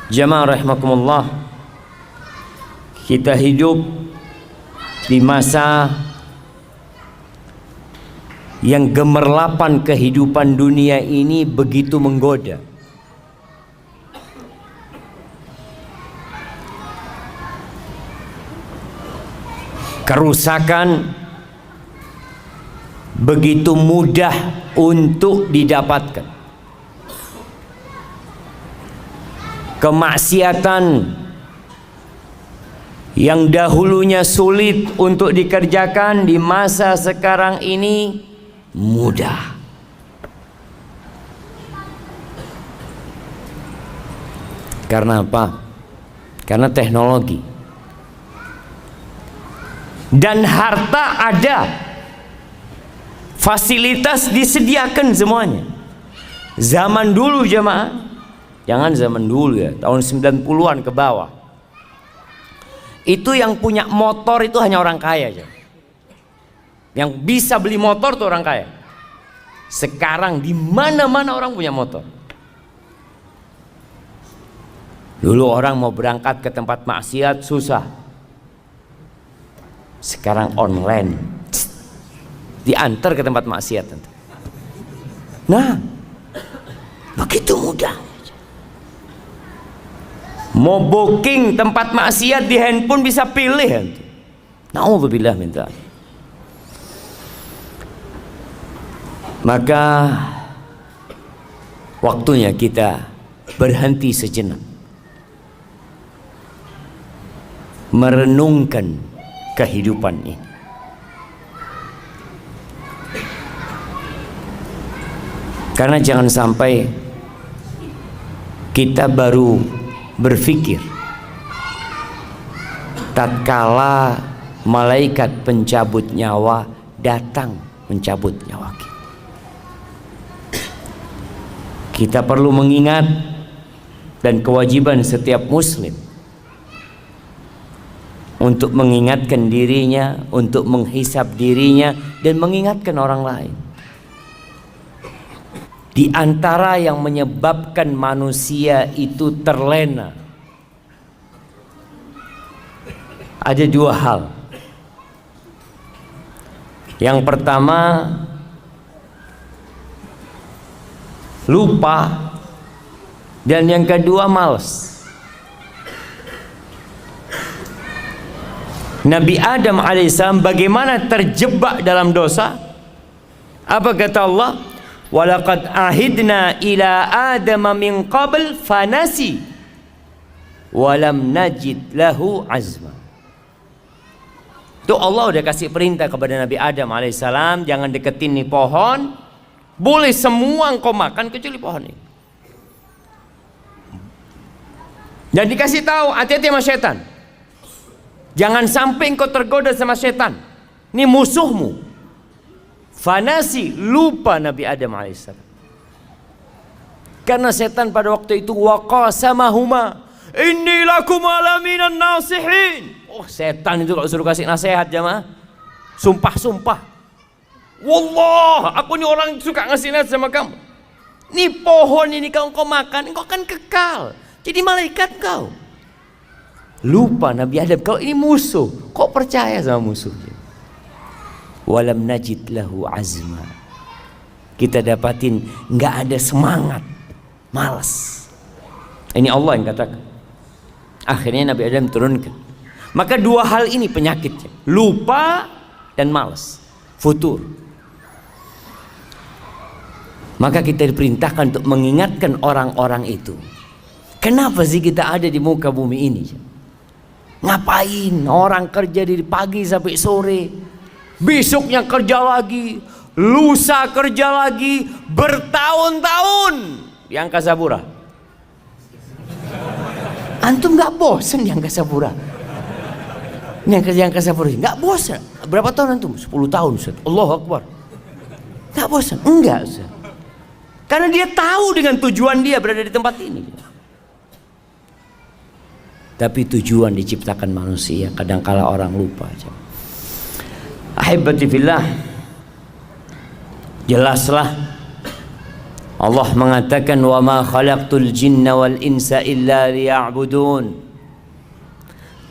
Jamaah rahimakumullah, kita hidup di masa yang gemerlapan kehidupan dunia ini begitu menggoda. Kerusakan begitu mudah untuk didapatkan. Kemaksiatan yang dahulunya sulit untuk dikerjakan di masa sekarang ini mudah. Karena apa? Karena teknologi. Dan harta ada. Fasilitas disediakan semuanya. Zaman dulu jemaah, jangan zaman dulu ya, tahun 90-an ke bawah, itu yang punya motor itu hanya orang kaya aja. Yang bisa beli motor tuh orang kaya. Sekarang di mana-mana orang punya motor. Dulu orang mau berangkat ke tempat maksiat susah. Sekarang online, diantar ke tempat maksiat. Nah, begitu mudah. Mau booking tempat maksiat di handphone bisa pilih. Na'udzubillah min dzalik. Maka waktunya kita berhenti sejenak, merenungkan kehidupan ini. Karena jangan sampai kita baru berpikir tatkala malaikat pencabut nyawa datang mencabut nyawa kita. Kita perlu mengingat, dan kewajiban setiap muslim untuk mengingatkan dirinya, untuk menghisab dirinya, dan mengingatkan orang lain. Di antara yang menyebabkan manusia itu terlena ada dua hal. Yang pertama, lupa, dan yang kedua malas. Nabi Adam alaihissalam bagaimana terjebak dalam dosa? Apa kata Allah? Walaqad ahidna ila Adam min qabl fanasi walam najid lahu azma. Tuh Allah udah kasih perintah kepada Nabi Adam alaihissalam, jangan deketin nih pohon, boleh semua engkau makan kecuali pohon ini. Dan dikasih tahu hati-hati sama setan, jangan sampai engkau tergoda sama setan, ini musuhmu. Fanasi, lupa Nabi Adam alaihissalam. Karena setan pada waktu itu waqasamahuma inni lakum ala minan nasihin. Oh, setan itu kalau suruh kasih nasihat jamaah, sumpah-sumpah, wallah aku ini orang suka ngasih nasihat sama kamu. Ini pohon ini kalau kau makan, engkau akan kekal jadi malaikat kau. Lupa Nabi Adam kalau ini musuh, kok percaya sama musuhnya. Walam najid lahu azma. Kita dapatin nggak ada semangat, malas. Ini Allah yang katakan. Akhirnya Nabi Adam turunkan. Maka dua hal ini penyakitnya, lupa dan malas, futur. Maka kita diperintahkan untuk mengingatkan orang-orang itu. Kenapa sih kita ada di muka bumi ini? Ngapain? Orang kerja dari pagi sampai sore, besoknya kerja lagi, lusa kerja lagi, bertahun-tahun di Angkasa Pura. Antum nggak bosan di Angkasa Pura? Ini yang kerja Angkasa Pura nggak bosan? Berapa tahun antum? 10 tahun Ustaz. Allahu Akbar. Nggak bosan? Enggak Ustaz. Karena dia tahu dengan tujuan dia berada di tempat ini. Tapi tujuan diciptakan manusia, kadangkala orang lupa. Ahibati fillah, jelaslah Allah mengatakan, wa ma khalaqtul jinna wal insa illa liya'budun.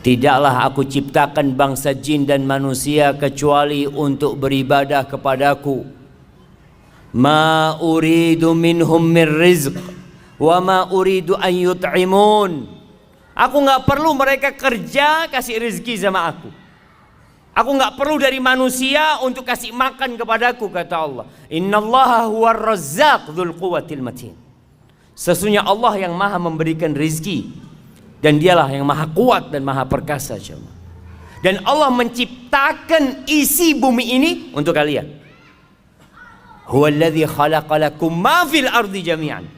Tidaklah aku ciptakan bangsa jin dan manusia kecuali untuk beribadah kepadaku. Ma uridu minhum min rizq wa ma uridu an yut'imun. Aku nggak perlu mereka kerja kasih rezeki sama aku. Aku nggak perlu dari manusia untuk kasih makan kepadaku, kata Allah. Innallaha huwar razzaq dzul quwwatil matin. Sesungguhnya Allah yang maha memberikan rezeki, dan dialah yang maha kuat dan maha perkasa. Dan Allah menciptakan isi bumi ini untuk kalian. Huwallazi khalaqalakum ma fil ardi jami'an.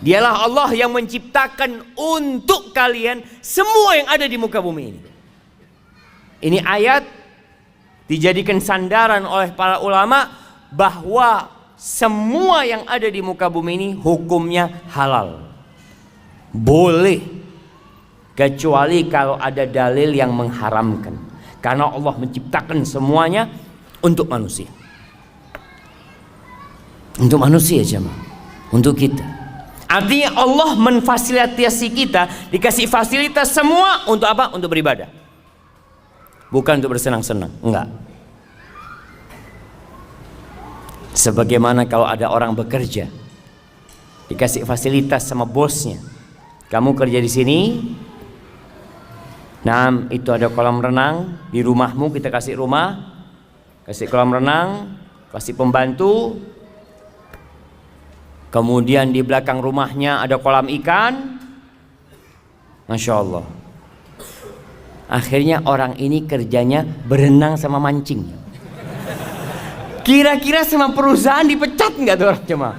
Dialah Allah yang menciptakan untuk kalian semua yang ada di muka bumi ini. Ini ayat dijadikan sandaran oleh para ulama bahwa semua yang ada di muka bumi ini hukumnya halal. Boleh, kecuali kalau ada dalil yang mengharamkan. Karena Allah menciptakan semuanya untuk manusia. Untuk manusia jemaah, untuk kita. Artinya Allah memfasilitasi kita, dikasih fasilitas semua untuk apa? Untuk beribadah. Bukan untuk bersenang-senang, enggak. Sebagaimana kalau ada orang bekerja, dikasih fasilitas sama bosnya. Kamu kerja di sini, nah itu ada kolam renang di rumahmu, kita kasih rumah, kasih kolam renang, kasih pembantu. Kemudian di belakang rumahnya ada kolam ikan. Masya Allah. Akhirnya orang ini kerjanya berenang sama mancing. Kira-kira sama perusahaan dipecat nggak tuh orang jemaah?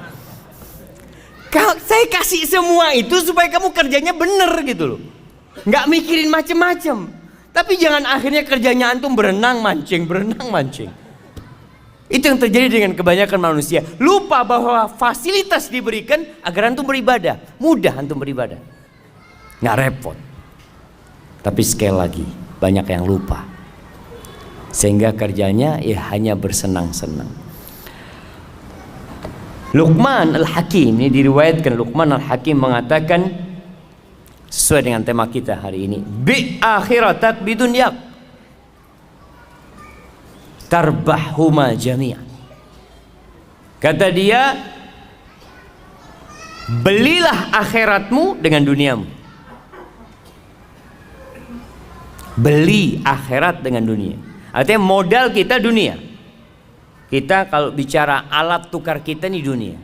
Saya kasih semua itu supaya kamu kerjanya bener gitu loh, nggak mikirin macem-macem. Tapi jangan akhirnya kerjanya antum berenang mancing. Itu yang terjadi dengan kebanyakan manusia. Lupa bahwa fasilitas diberikan agar antum beribadah. Mudah antum beribadah, nggak repot. Tapi sekali lagi banyak yang lupa, sehingga kerjanya ya hanya bersenang-senang. Luqman Al-Hakim, ini diriwayatkan Luqman Al-Hakim mengatakan sesuai dengan tema kita hari ini, bi akhiratak bidunyak tarbahuma jami'an. Kata dia, belilah akhiratmu dengan duniamu. Beli akhirat dengan dunia. Artinya modal kita dunia. Kita kalau bicara alat tukar kita nih dunia.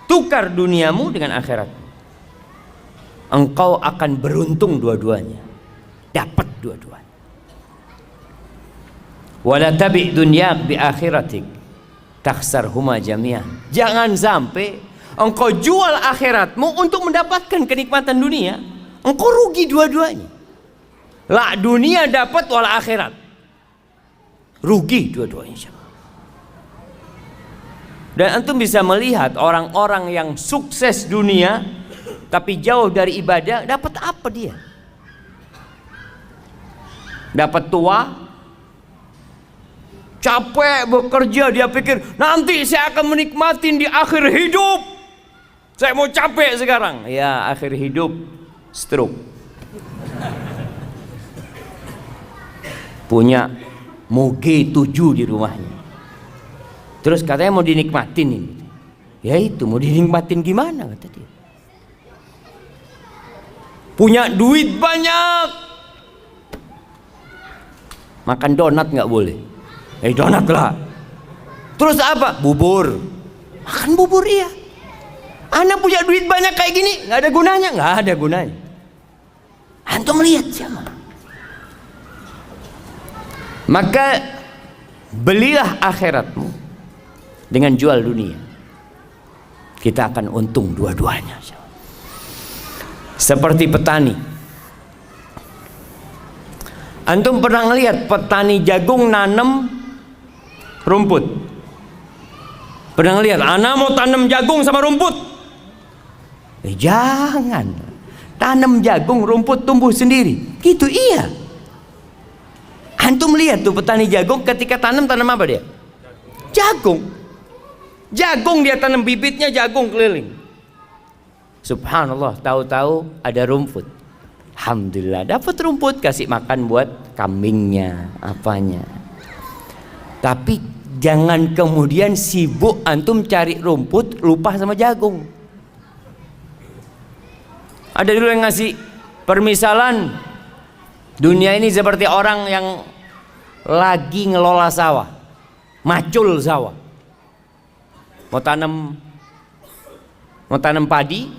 Tukar duniamu dengan akhirat. Engkau akan beruntung dua-duanya. Dapat dua-duanya. Wala tabi' dunyak bi akhiratik takhsarhuma jami'an. Jangan sampai engkau jual akhiratmu untuk mendapatkan kenikmatan dunia. Engkau rugi dua-duanya. Lah dunia dapat wal akhirat rugi dua-duanya. Dan antum bisa melihat orang-orang yang sukses dunia tapi jauh dari ibadah, dapat apa dia? Dapat tua, capek bekerja, dia pikir nanti saya akan menikmatin di akhir hidup. Saya mau capek sekarang. Ya, akhir hidup stroke. Punya Moge 7 di rumahnya. Terus katanya mau dinikmatin ini. Ya itu mau dinikmatin gimana kata dia. Punya duit banyak, makan donat nggak boleh. Donat lah. Terus apa? Bubur. Makan bubur iya. Anak punya duit banyak kayak gini nggak ada gunanya, nggak ada gunanya. Antum lihat siapa? Maka belilah akhiratmu dengan jual dunia. Kita akan untung dua-duanya. Seperti petani. Antum pernah ngelihat petani jagung nanam rumput? Pernah ngelihat? Ana mau tanam jagung sama rumput? Jangan. Tanam jagung, rumput tumbuh sendiri. Gitu iya. Antum lihat tuh petani jagung ketika tanam apa dia? Jagung. Jagung dia tanam, bibitnya jagung keliling. Subhanallah, tahu-tahu ada rumput. Alhamdulillah, dapat rumput, kasih makan buat kambingnya, apanya. Tapi jangan kemudian sibuk antum cari rumput, lupa sama jagung. Ada dulu yang ngasih permisalan, dunia ini seperti orang yang lagi ngelola sawah, macul sawah. Mau tanam padi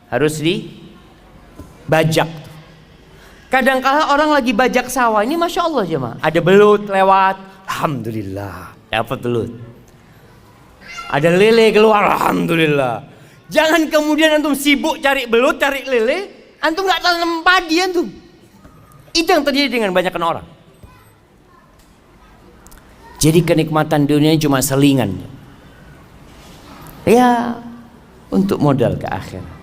harus dibajak. Kadang-kala orang lagi bajak sawah ini, masya Allah jemaah, ada belut lewat, alhamdulillah dapat belut. Ada lele keluar, alhamdulillah. Jangan kemudian antum sibuk cari belut, cari lele, antum nggak tanam padi antum. Itu yang terjadi dengan banyakkan orang. Jadi kenikmatan dunia ini cuma selingan. Ya, untuk modal ke akhirat.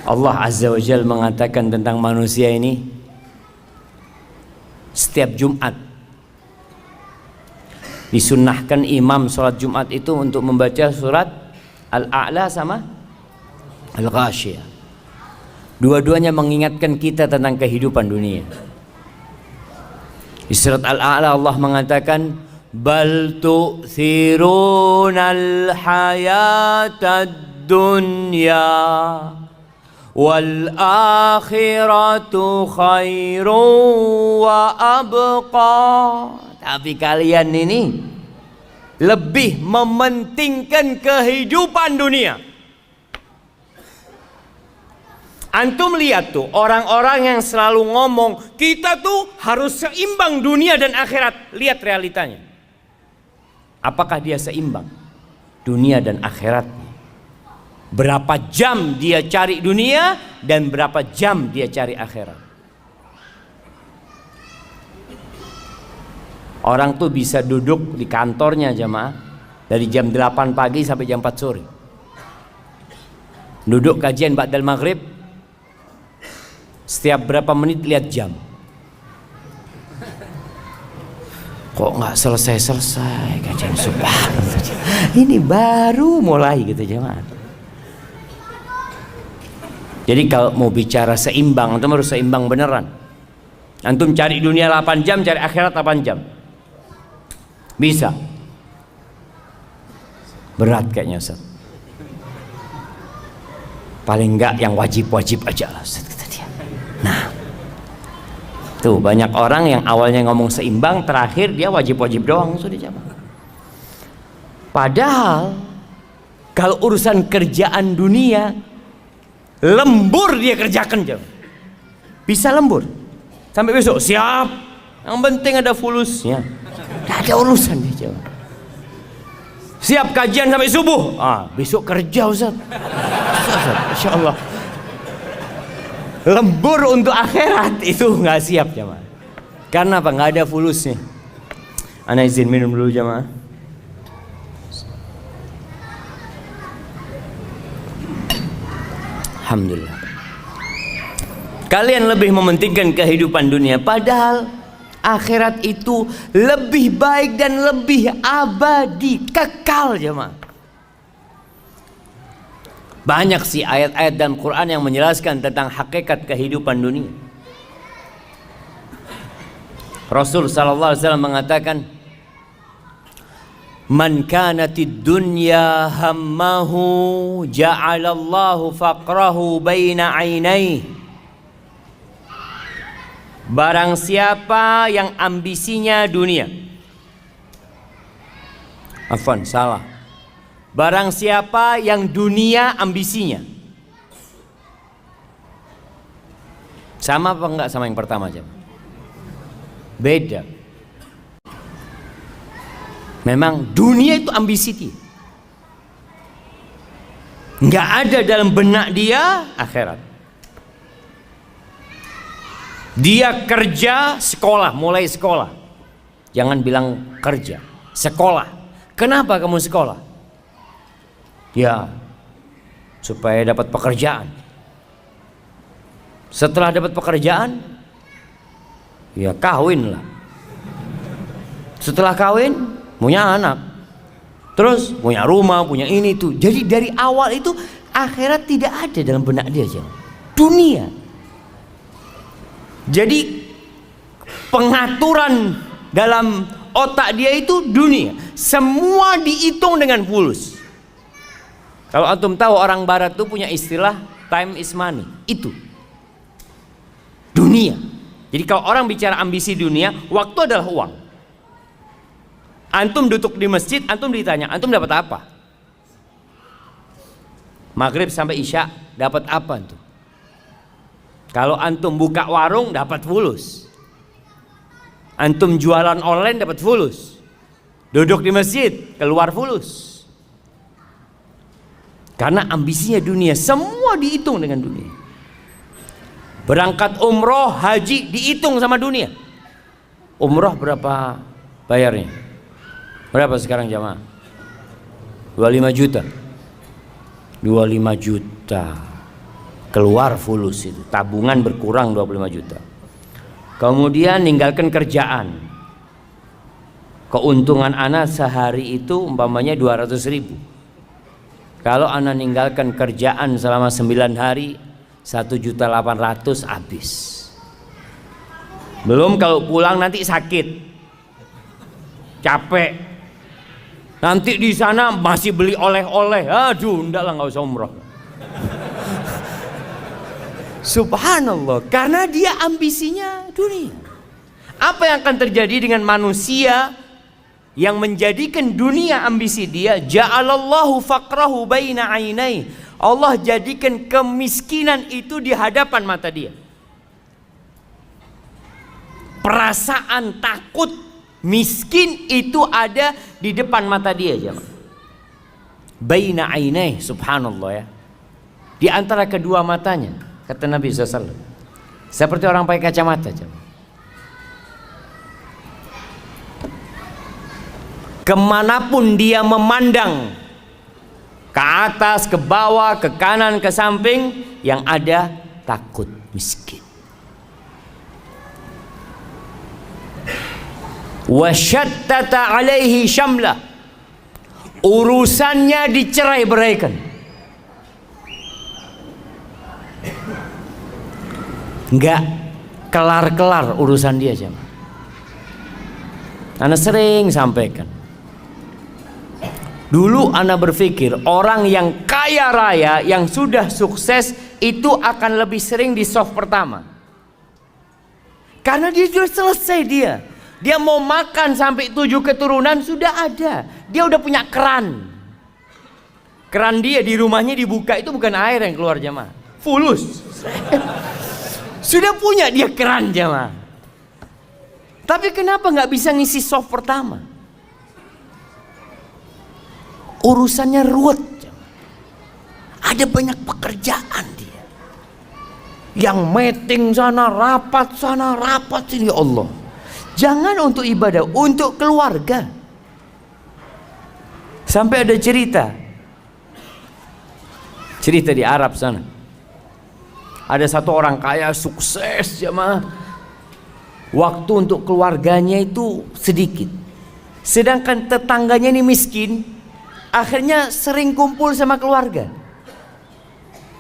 Allah Azza wa Jalla mengatakan tentang manusia ini, setiap Jumat disunnahkan imam sholat Jumat itu untuk membaca surat Al-A'la sama Al-Ghasyiyah. Dua-duanya mengingatkan kita tentang kehidupan dunia. Di surat Al-A'la Allah mengatakan, bal tu'thirunal hayatad dunya wal akhiratu khairun wa abqa. Tapi kalian ini lebih mementingkan kehidupan dunia. Antum lihat tuh orang-orang yang selalu ngomong kita tuh harus seimbang dunia dan akhirat. Lihat realitanya. Apakah dia seimbang dunia dan akhiratnya? Berapa jam dia cari dunia dan berapa jam dia cari akhirat? Orang tuh bisa duduk di kantornya jemaah dari jam 8 pagi sampai jam 4 sore. Duduk kajian ba'dal maghrib, setiap berapa menit lihat jam. Kok nggak selesai-selesai kajian, subhanallah. Ini baru mulai gitu jemaah. Jadi kalau mau bicara seimbang, antum harus seimbang beneran. Antum cari dunia 8 jam, cari akhirat 8 jam. Bisa? Berat kayaknya Ustaz. Paling enggak yang wajib-wajib aja lah Ustaz, kata dia. Nah, tuh banyak orang yang awalnya ngomong seimbang, terakhir dia wajib-wajib doang sudah jamaah. Padahal kalau urusan kerjaan dunia, lembur dia kerjakan jam. Bisa lembur sampai besok, siap. Yang penting ada fulusnya. Gak ada urusan dia jawab. Siap kajian sampai subuh. Besok kerja Ustaz. Insya Allah. Lembur untuk akhirat itu nggak siap jamaah. Karena apa? Nggak ada fulusnya. Ana izin minum dulu jamaah. Alhamdulillah. Kalian lebih mementingkan kehidupan dunia, padahal akhirat itu lebih baik dan lebih abadi, kekal jemaah. Banyak sih ayat-ayat dalam Quran yang menjelaskan tentang hakikat kehidupan dunia. Rasul sallallahu alaihi wasallam mengatakan, man kanatid dunya hammahu ja'alallahu faqrahu baina 'ainaihi. Barang siapa yang ambisinya dunia, afwan, salah. Barang siapa yang dunia ambisinya, sama apa enggak sama yang pertama aja? Beda. Memang dunia itu ambisi dia. Enggak ada dalam benak dia akhirat. Dia kerja, sekolah, mulai sekolah. Jangan bilang kerja, sekolah. Kenapa kamu sekolah? Ya, supaya dapat pekerjaan. Setelah dapat pekerjaan, ya kawin lah. Setelah kawin, punya anak. Terus punya rumah, punya ini tuh. Jadi dari awal itu akhirat tidak ada dalam benak dia aja. Dunia. Jadi pengaturan dalam otak dia itu dunia. Semua dihitung dengan fulus. Kalau antum tahu orang barat tuh punya istilah time is money. Itu dunia. Jadi kalau orang bicara ambisi dunia, waktu adalah uang. Antum duduk di masjid, antum ditanya, antum dapat apa? Maghrib sampai isya dapat apa antum? Kalau antum buka warung dapat fulus. Antum jualan online dapat fulus. Duduk di masjid keluar fulus. Karena ambisinya dunia, semua dihitung dengan dunia. Berangkat umroh, haji dihitung sama dunia. Umroh berapa bayarnya? Berapa sekarang jamaah? 25 juta. 25 juta. Keluar fulus itu. Tabungan berkurang 25 juta. Kemudian ninggalkan kerjaan. Keuntungan anak sehari itu umpamanya 200 ribu. Kalau anak ninggalkan kerjaan selama 9 hari, 1.800.000 habis. Belum kalau pulang nanti sakit, capek. Nanti di sana masih beli oleh-oleh. Aduh, enggak lah, nggak usah umroh. Subhanallah, karena dia ambisinya dunia. Apa yang akan terjadi dengan manusia yang menjadikan dunia ambisi dia? Ja'alallahu faqrahu baina ainai. Allah jadikan kemiskinan itu di hadapan mata dia. Perasaan takut miskin itu ada di depan mata dia, jemaah. Baina ainai, subhanallah ya. Di antara kedua matanya, kata Nabi SAW. Seperti orang pakai kacamata, jemaah. Kemanapun dia memandang, ke atas, ke bawah, ke kanan, ke samping, yang ada takut miskin. Wasyattata alaihi syamlah. Urusannya dicerai-beraikan. Enggak kelar-kelar urusan dia, jemaah. Ana sering sampaikan. Dulu ana berpikir orang yang kaya raya, yang sudah sukses itu akan lebih sering di soft pertama. Karena dia sudah selesai dia. Dia mau makan sampai 7 keturunan sudah ada. Dia udah punya keran. Keran dia di rumahnya dibuka itu bukan air yang keluar, jemaah. Fulus. Sudah punya dia keran, jemaah. Tapi kenapa nggak bisa ngisi soft pertama? Urusannya ruwet. Ada banyak pekerjaan dia. Yang meeting sana, rapat sini, ya Allah. Jangan untuk ibadah, untuk keluarga. Sampai ada cerita di Arab sana. Ada satu orang kaya sukses, jemaah. Waktu untuk keluarganya itu sedikit. Sedangkan tetangganya ini miskin. Akhirnya sering kumpul sama keluarga.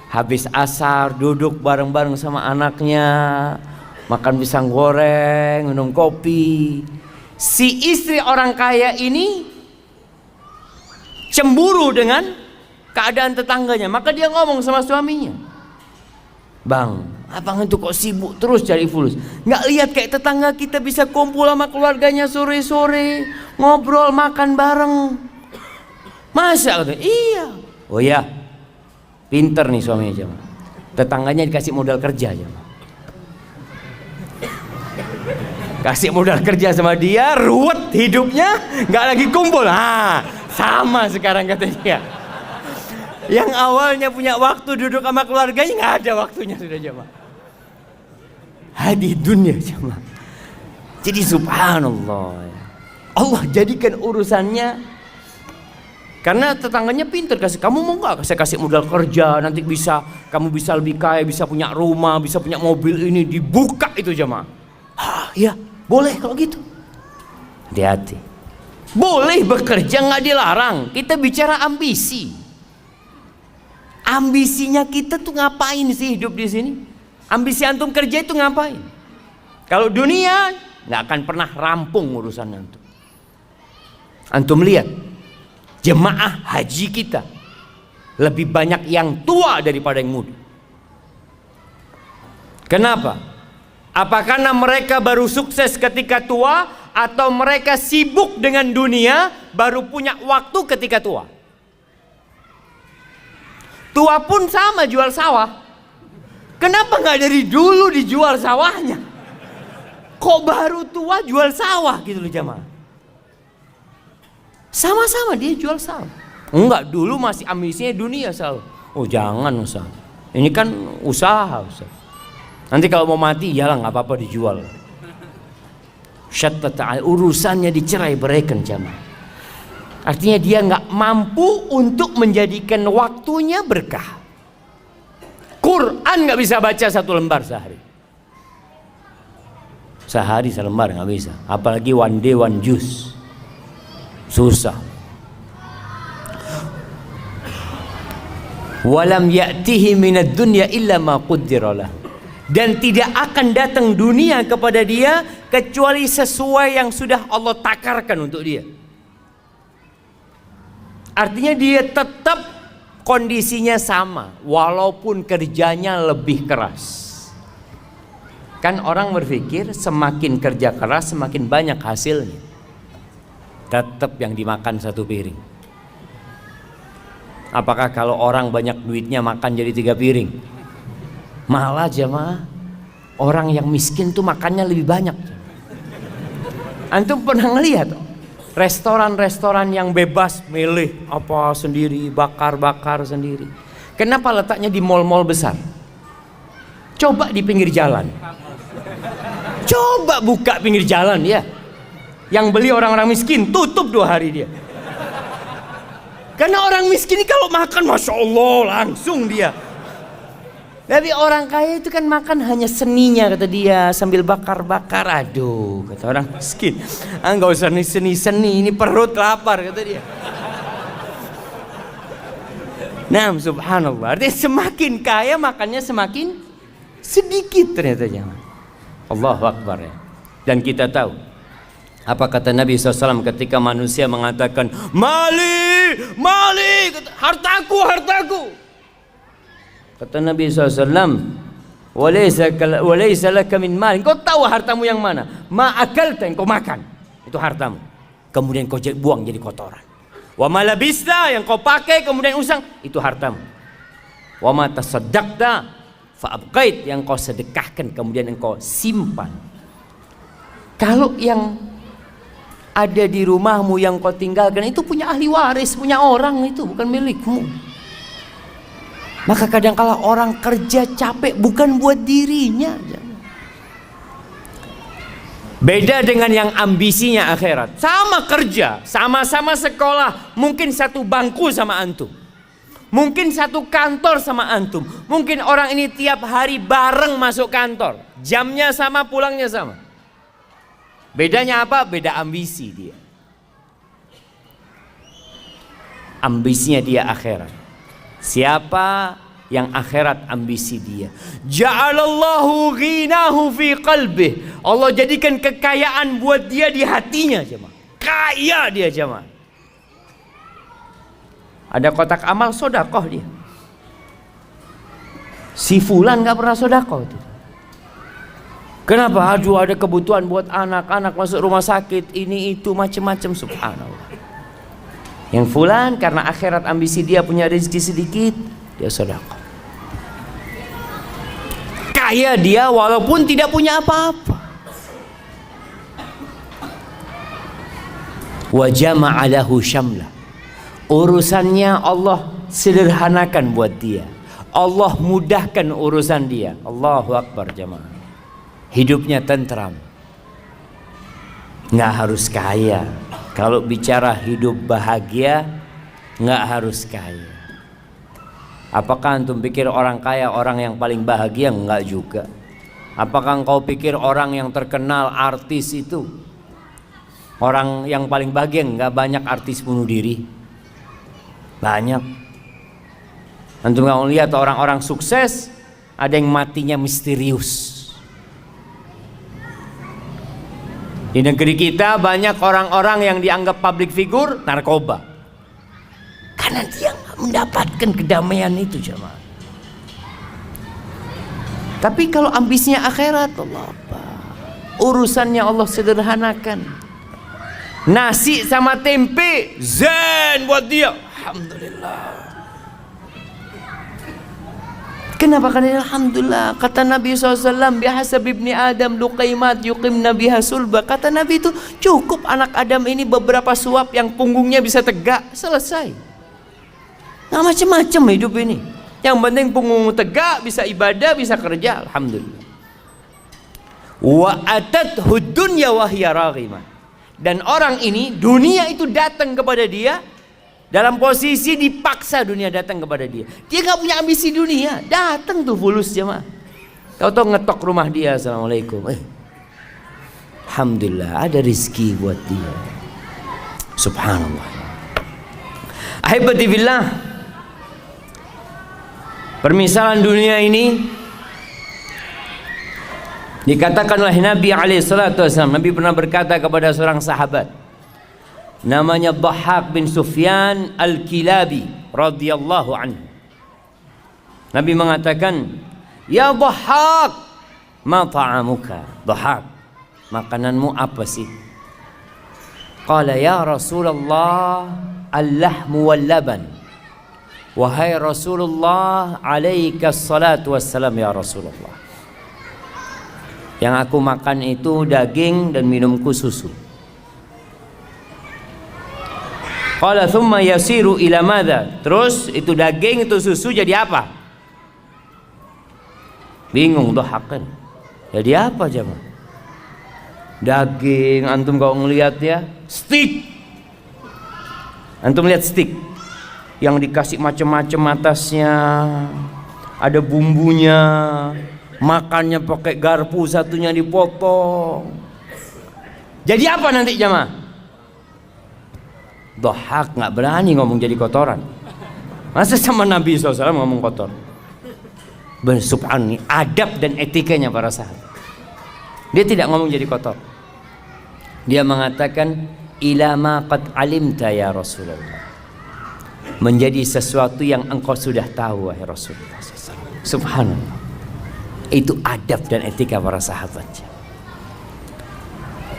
Habis asar duduk bareng-bareng sama anaknya, makan pisang goreng, minum kopi. Si istri orang kaya ini cemburu dengan keadaan tetangganya. Maka dia ngomong sama suaminya, "Bang, abang itu kok sibuk terus cari fulus? Nggak lihat kayak tetangga kita bisa kumpul sama keluarganya sore-sore, ngobrol, makan bareng. Masa?" Iya. Oh ya, pinter nih suaminya, jemaah. Tetangganya dikasih modal kerja, jemaah. Kasih modal kerja sama dia, ruwet hidupnya, nggak lagi kumpul. Sama sekarang katanya. Yang awalnya punya waktu duduk sama keluarganya, nggak ada waktunya sudah, jemaah. Hadi dunia, jemaah. Jadi subhanallah, Allah jadikan urusannya. Karena tetangganya pintar, kamu mau nggak saya kasih modal kerja, nanti kamu bisa lebih kaya, bisa punya rumah, bisa punya mobil, ini dibuka itu, jemaah. Ya boleh kalau gitu. Hati-hati. Boleh bekerja, nggak dilarang. Kita bicara ambisi. Ambisinya kita tuh ngapain sih hidup di sini? Ambisi antum kerja itu ngapain? Kalau dunia nggak akan pernah rampung urusan antum. Antum lihat jemaah haji kita lebih banyak yang tua daripada yang muda. Kenapa? Apa karena mereka baru sukses ketika tua, atau mereka sibuk dengan dunia baru punya waktu ketika tua? Tua pun sama jual sawah. Kenapa nggak dari dulu dijual sawahnya? Kok baru tua jual sawah gitu loh jamaah? Sama-sama dia jual sawah. Enggak, dulu masih ambisinya dunia sawah. Oh jangan Ustaz, ini kan usaha Ustaz. Nanti kalau mau mati ya lah nggak apa-apa dijual. Syattata urusannya dicerai beraikan jamaah. Artinya dia nggak mampu untuk menjadikan waktunya berkah. Quran nggak bisa baca 1 lembar sehari. Sehari selembar nggak bisa. Apalagi one day one juice. Susah. Walam ya'tihi minad dunya illa ma qaddara lah. Dan tidak akan datang dunia kepada dia kecuali sesuai yang sudah Allah takarkan untuk dia. Artinya dia tetap kondisinya sama walaupun kerjanya lebih keras. Kan orang berpikir semakin kerja keras semakin banyak hasilnya. Tetap yang dimakan 1 piring. Apakah kalau orang banyak duitnya makan jadi 3 piring? Malah jemaah, orang yang miskin tuh makannya lebih banyak. Antum pernah ngelihat restoran-restoran yang bebas milih apa sendiri, bakar-bakar sendiri? Kenapa letaknya di mall-mall besar? Coba di pinggir jalan. Coba buka pinggir jalan ya. Yang beli orang-orang miskin, tutup 2 hari dia. Karena orang miskin ini kalau makan Masya Allah langsung dia. Tapi orang kaya itu kan makan hanya seninya kata dia, sambil bakar-bakar. Aduh kata orang miskin, nggak usah nih seni-seni, ini perut lapar kata dia. Nah subhanallah, artinya semakin kaya makannya semakin sedikit ternyata jangan. Allahu Akbar ya. Dan kita tahu apa kata Nabi SAW ketika manusia mengatakan mali, mali, hartaku, hartaku. Kata Nabi SAW, walaysa laka min mal. Kau tahu hartamu yang mana? Ma akalta, yang kau makan, itu hartamu. Kemudian kau buang jadi kotoran. Wa ma labista, yang kau pakai kemudian usang, itu hartamu. Wa ma tasaddaqta fa abqait, yang kau sedekahkan kemudian engkau simpan. Kalau yang ada di rumahmu yang kau tinggalkan itu punya ahli waris, punya orang, itu bukan milikmu. Maka kadangkala orang kerja capek bukan buat dirinya. Beda dengan yang ambisinya akhirat. Sama kerja, sama-sama sekolah, mungkin satu bangku sama antum, mungkin satu kantor sama antum. Mungkin orang ini tiap hari bareng masuk kantor, jamnya sama, pulangnya sama. Bedanya apa? Beda ambisi dia. Ambisinya dia akhirat. Siapa yang akhirat ambisi dia, ja'alallahu ghinahu fi qalbih, Allah jadikan kekayaan buat dia di hatinya jemaah. Kaya dia jemaah. Ada kotak amal sodakoh dia. Si fulan gak pernah sodakoh itu. Kenapa? Aduh ada kebutuhan buat anak-anak masuk rumah sakit, ini itu macam-macam, subhanallah. Yang fulan karena akhirat ambisi dia punya rezeki sedikit, dia sedekah. Kaya dia walaupun tidak punya apa-apa. Wa jama'a lahu syamla. Urusannya Allah sederhanakan buat dia. Allah mudahkan urusan dia. Allahu Akbar jamaah. Hidupnya tentram. Nggak harus kaya. Kalau bicara hidup bahagia, nggak harus kaya. Apakah antum pikir orang kaya orang yang paling bahagia? Enggak juga. Apakah engkau pikir orang yang terkenal artis itu Orang yang paling bahagia nggak banyak artis bunuh diri. Banyak. Antum nggak lihat orang-orang sukses ada yang matinya misterius. Di negeri kita banyak orang-orang yang dianggap public figure narkoba. Karena dia nggak mendapatkan kedamaian itu jemaah. Tapi kalau ambisinya akhirat, Allah apa? Urusannya Allah sederhanakan. Nasi sama tempe zen buat dia. Alhamdulillah. Kenapa? Karena alhamdulillah. Kata Nabi SAW, bihasab ibni Adam luqaimat yuqimna biha sulba. Kata Nabi itu cukup anak Adam ini beberapa suap yang punggungnya bisa tegak, selesai. Nggak macam-macam hidup ini. Yang penting punggung tegak, bisa ibadah, bisa kerja, alhamdulillah. Wa atathu dunya wa hiya raghimah. Dan orang ini dunia itu datang kepada dia dalam posisi dipaksa, dunia datang kepada dia. Dia nggak punya ambisi dunia, datang tuh fulus jemaah. Tahu-tahu ngetok rumah dia, assalamualaikum. Alhamdulillah ada rizki buat dia. Subhanallah. Ahibati billah. Permisalan dunia ini dikatakan oleh Nabi SAW. Nabi pernah berkata kepada seorang sahabat namanya Dhahhak bin Sufyan Al-Kilabi radhiyallahu anhu. Nabi mengatakan, "Ya Dhahhak, ma ta'amuka?" Dhahhak, makananmu apa sih? Qala ya Rasulullah, al-lahmu wal-laban. Wahai Rasulullah, alaika salatu wassalam ya Rasulullah. Yang aku makan itu daging dan minumku susu. Qala thumma yasiru ila madza? Terus itu daging itu susu jadi apa? Bingung Dhahhak. Jadi apa jemaah? Daging, antum kalau ngelihat ya, steak. Antum lihat steak yang dikasih macam-macam atasnya, ada bumbunya, makannya pakai garpu, satunya dipotong. Jadi apa nanti jemaah? Dhahhak nggak berani ngomong jadi kotoran. Masa sama Nabi SAW ngomong kotor? Subhanallah, adab dan etikanya para sahabat. Dia tidak ngomong jadi kotor. Dia mengatakan, ila ma qad alimta ya Rasulullah. Menjadi sesuatu yang engkau sudah tahu wahai Rasulullah SAW. Subhanallah. Itu adab dan etika para sahabatnya.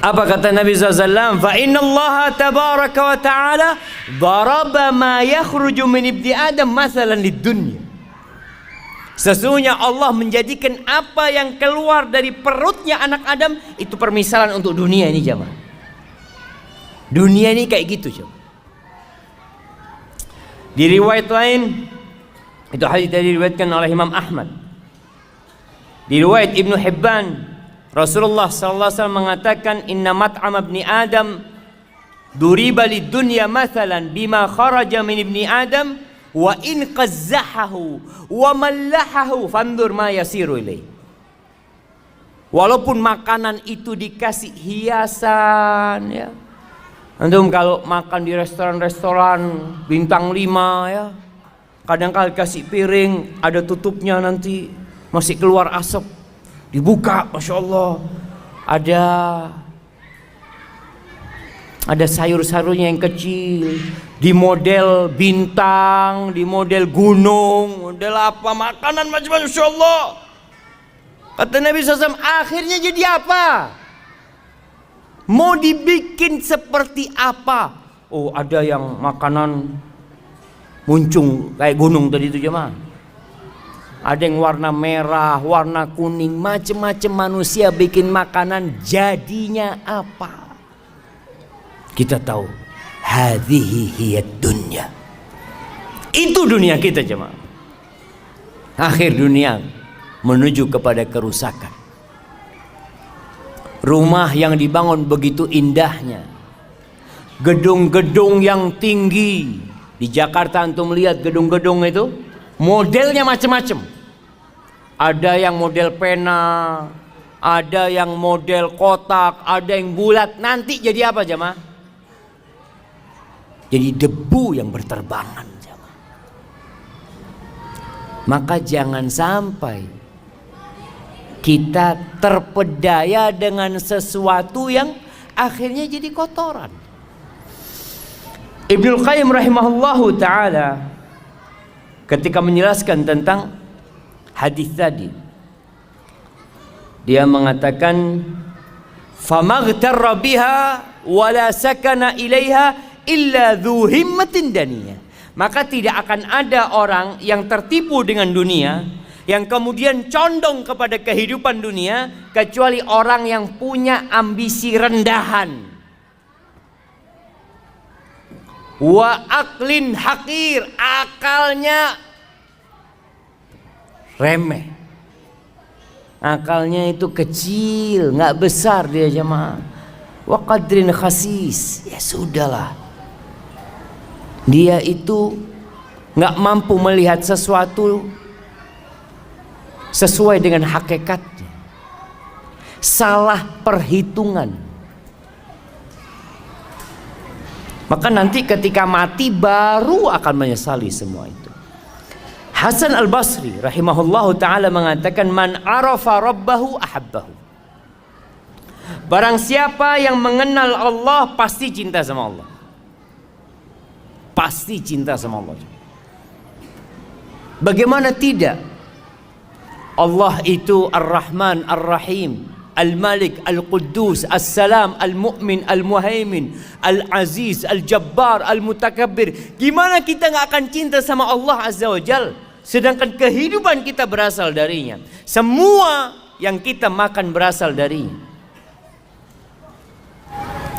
Apa kata Nabi SAW? Fa inna Allah tabaraka wa ta'ala daraba ma yakhruju min ibni Adam mathalan lid dunya. Sesungguhnya Allah menjadikan apa yang keluar dari perutnya anak Adam itu permisalan untuk dunia ini jemaah. Dunia ini kayak gitu jemaah. Di riwayat lain, itu hadis tadi diriwayatkan oleh Imam Ahmad. Di riwayat Ibnu Hibban, Rasulullah SAW mengatakan, inna mat'am ibni Adam duriba lid dunya mathalan bima kharaja min ibni Adam wa in qazzahahu wa mallahahu fandur ma yasiru ilaih. Walaupun makanan itu dikasih hiasan ya. Antum kalau makan di restoran-restoran bintang 5 ya, kadang-kadang kasih piring ada tutupnya nanti masih keluar asap, dibuka, masya Allah ada sayur-sayurnya yang kecil, di model bintang, di model gunung, model apa, makanan macam-macam, masya Allah. Kata Nabi SAW, akhirnya jadi apa? Mau dibikin seperti apa? Oh, ada yang makanan muncung kayak gunung tadi itu jemaah. Ada yang warna merah, warna kuning, macam-macam manusia bikin makanan, jadinya apa? Kita tahu, hadhihi hiyad dunya. Itu dunia kita jemaah. Akhir dunia menuju kepada kerusakan. Rumah yang dibangun begitu indahnya, gedung-gedung yang tinggi. Di Jakarta antum lihat gedung-gedung itu modelnya macam-macam. Ada yang model pena, ada yang model kotak, ada yang bulat. Nanti jadi apa jamaah? Jadi debu yang berterbangan jamaah. Maka jangan sampai kita terpedaya dengan sesuatu yang akhirnya jadi kotoran. Ibnul Qayyim rahimahullahu ta'ala ketika menjelaskan tentang hadis tadi, dia mengatakan famaghtarra biha wala sakana ilaiha illa dzu himmatin daniyah. Maka tidak akan ada orang yang tertipu dengan dunia, yang kemudian condong kepada kehidupan dunia, kecuali orang yang punya ambisi rendahan. Wa aklin hakir, akalnya remeh, akalnya itu kecil, nggak besar dia jemaah. Wa qadrin khasis, ya sudahlah, dia itu nggak mampu melihat sesuatu sesuai dengan hakikatnya, salah perhitungan. Maka nanti ketika mati baru akan menyesali semua itu. Hasan al-Basri rahimahullahu ta'ala mengatakan man arafa rabbahu ahabbahu. Barang siapa yang mengenal Allah pasti cinta sama Allah. Pasti cinta sama Allah. Bagaimana tidak? Allah itu Ar-Rahman Ar-Rahim, Al-Malik Al-Quddus, As-Salam, Al-Mu'min, Al-Muhaimin, Al-Aziz, Al-Jabbar, Al-Mutakabbir. Gimana kita gak akan cinta sama Allah Azza wa Jal, sedangkan kehidupan kita berasal darinya, semua yang kita makan berasal darinya.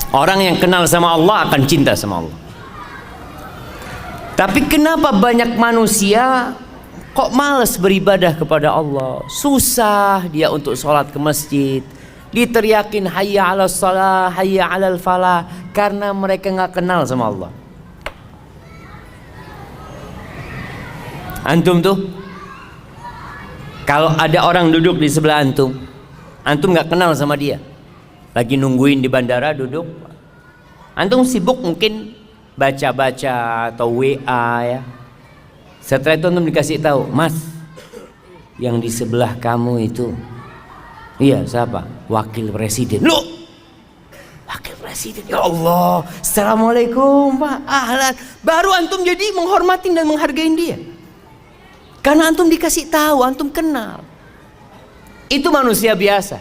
Orang yang kenal sama Allah akan cinta sama Allah. Tapi kenapa banyak manusia kok malas beribadah kepada Allah? Susah dia untuk sholat ke masjid, diteriakin hayya ala salah, hayya ala falah, karena mereka gak kenal sama Allah. Antum tuh, kalau ada orang duduk di sebelah antum, antum gak kenal sama dia, lagi nungguin di bandara duduk, antum sibuk mungkin baca-baca atau WA ya. Setelah itu antum dikasih tahu, Mas, yang di sebelah kamu itu, iya siapa? Wakil Presiden. Loh, Wakil Presiden, ya Allah, Assalamualaikum Pak, ahlan. Baru antum jadi menghormati dan menghargai dia, karena antum dikasih tahu, antum kenal. Itu manusia biasa.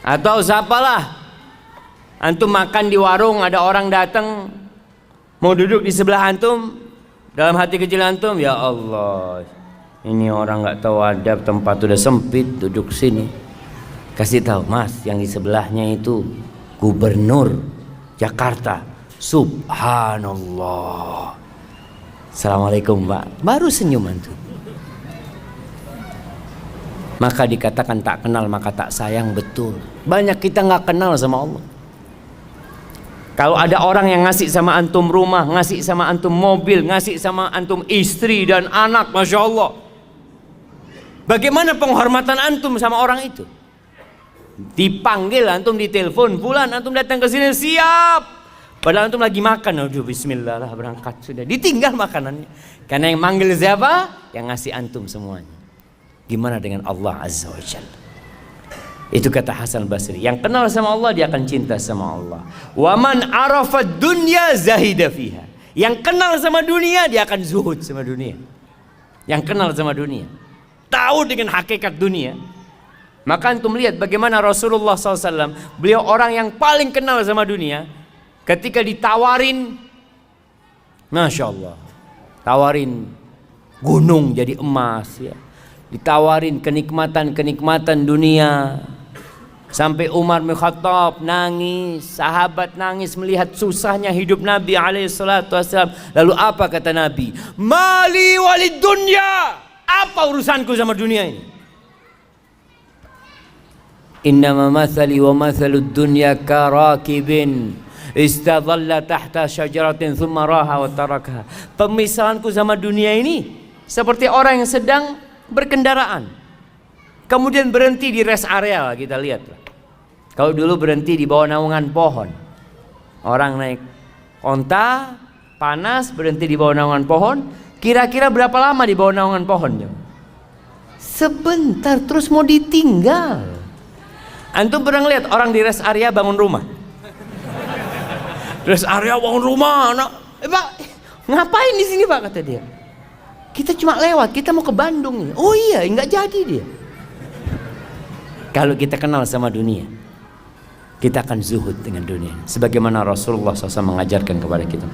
Atau siapalah, antum makan di warung, ada orang datang mau duduk di sebelah antum, dalam hati kecil antum, ya Allah, ini orang nggak tahu adab, tempat udah sempit, duduk sini. Kasih tahu, Mas, yang di sebelahnya itu Gubernur Jakarta. Subhanallah. Assalamualaikum Pak. Baru senyum antum. Maka dikatakan tak kenal maka tak sayang. Betul. Banyak kita nggak kenal sama Allah. Kalau ada orang yang ngasih sama antum rumah, ngasih sama antum mobil, ngasih sama antum istri dan anak, Masya Allah, bagaimana penghormatan antum sama orang itu? Dipanggil antum, ditelepon, bulan antum datang ke sini, siap. Padahal antum lagi makan, aduh bismillah lah berangkat, sudah ditinggal makanannya. Karena yang manggil siapa? Yang ngasih antum semuanya. Gimana dengan Allah Azza wa Jalla? Itu kata Hasan Basri, yang kenal sama Allah dia akan cinta sama Allah. Wa man arafa dunya zahida fiha. Yang kenal sama dunia dia akan zuhud sama dunia. Yang kenal sama dunia, tahu dengan hakikat dunia. Maka antum lihat bagaimana Rasulullah SAW, beliau orang yang paling kenal sama dunia. Ketika ditawarin, Masya Allah, tawarin gunung jadi emas ya, ditawarin kenikmatan-kenikmatan dunia. Sampai Umar bin Khattab nangis, sahabat nangis melihat susahnya hidup Nabi SAW. Lalu apa kata Nabi? Mali walid dunya. Apa urusanku sama dunia ini? Innama mathali wa mathalud dunya karakibin istadhalla tahta syajaratin thumma raha wa tarakaha. Pemisahanku sama dunia ini seperti orang yang sedang berkendaraan. kemudian berhenti di rest area, kita lihat. Kalau dulu berhenti di bawah naungan pohon, orang naik onta, panas, berhenti di bawah naungan pohon. Kira-kira berapa lama di bawah naungan pohon? Sebentar, terus mau ditinggal. Antum pernah lihat orang di rest area bangun rumah? Rest area bangun rumah, Pak, ngapain di sini Pak, kata dia. Kita cuma lewat, kita mau ke Bandung nih. Oh iya, nggak jadi dia. Kalau kita kenal sama dunia, kita akan zuhud dengan dunia, sebagaimana Rasulullah SAW mengajarkan kepada kita.